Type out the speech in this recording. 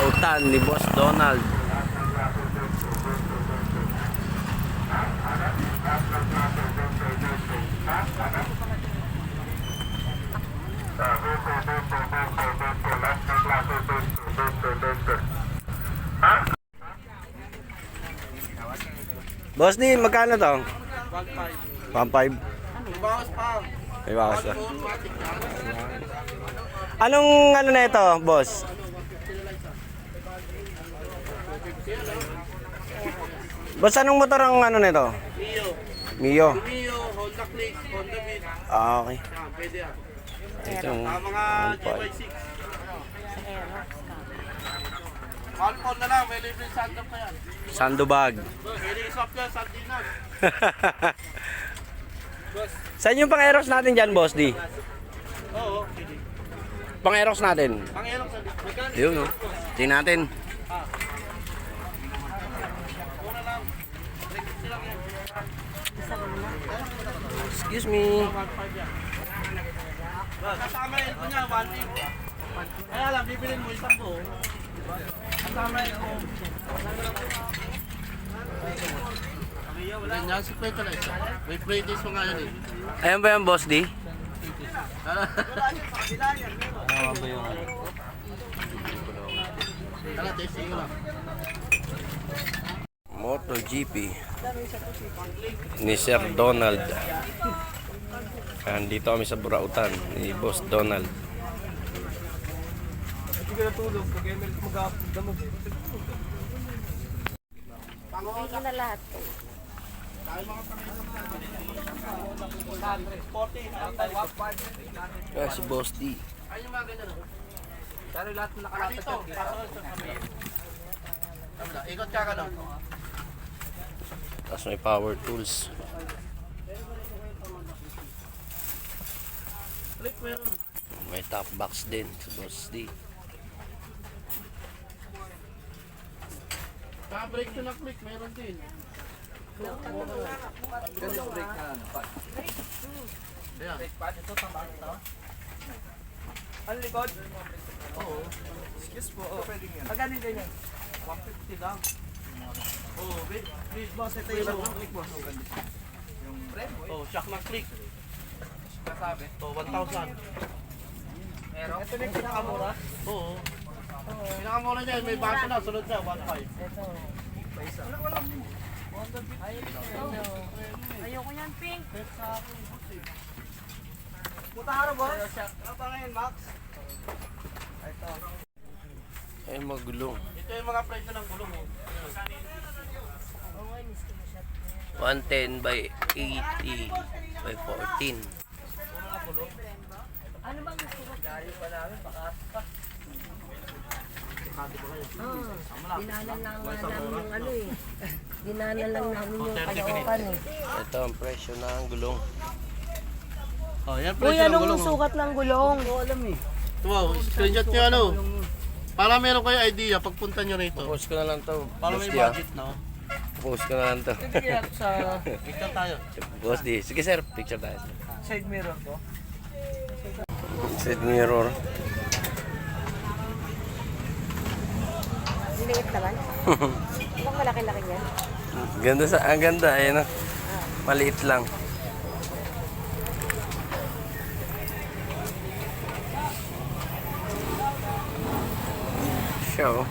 burautan ni Boss Donald. Boss din, magkano to? 1.5. 1.5? Bawas pa. May bawas pa. Anong ano na ito, boss? Boss, anong motor ang ano nito? Mio. Mio. Mio, Honda Click, Honda Beat. Ah, okay. Yan, pwede yan. Ito yung Mga 1.5. GY6. One na lang, may libre sandal pa yan. Sandbag. Pwede isop yan, sardinas. Saan yung pang-aerox natin dyan, boss D? Oo, pwede. Pang-aerox natin. Pang-aerox sa dito. Yun, no? Tingnan natin. Una lang. Silang yan. Excuse me. 1.5 yan. Kasama yun po niya, 1.5. Kaya lang, bibilin mo isang buo. Kasama yun po. Ganyan, si Kwento na isa. May play days mo nga yun eh. Ayan ba yung boss D? Tala, testing ko lang. MotoGP ni Sir Donald. Andito kami sa burautan ni Boss Donald. Hindi ka natulog, pag-email ko mag-damog eh. Hindi na lahat. Si Boss D. Ayun yung mga ganyan. Pero lahat na nakalatag Dito, ikot ka ka lang. Tapos may power tools. Click meron. May top box din si Boss D. Pa-break to na click, meron din. Ganun break na ano. Ayan. Ano likod? Oo. Excuse po, pwedeng yan. Pagkano din yan? 150 lang. Oo, wait. Boss, ito yung click boss. Yung frame mo Oh, shock ng click. kasabi. Oh, 1,000. Meron? Ito na yung pinakamura? Oo. Pinakamula niya, may baso na, sunod na, 1,500. Ayoko yan, pink. Punta ka na boss? Ano pa ngayon, Max? Ito. Ay magulong. Ito yung mga presyo ng gulong. Oh. 110 by 80 by 14. Ano bang gusto ko? Gayo pa namin, baka Dinanan lang nga namin yung ano eh. Dinanan lang namin yung kalookan eh. Ito ang presyo ng gulong. Oh, yan Uy, presyo ng anong gulong. Oh. sukat ng gulong? Wow, screenshot nyo ano. Para meron kayo idea pagpunta nyo rito. Post ko na lang to. Para Boss may D, ah. budget na. Post ko na lang to. Hindi kaya sa Picture tayo. Boss D. Sige sir, picture tayo. side mirror ko. Side mirror. Liit naman. Ibang malaki-laki yan. Ganda sa, ang ganda, ayun na. Maliit lang. Show.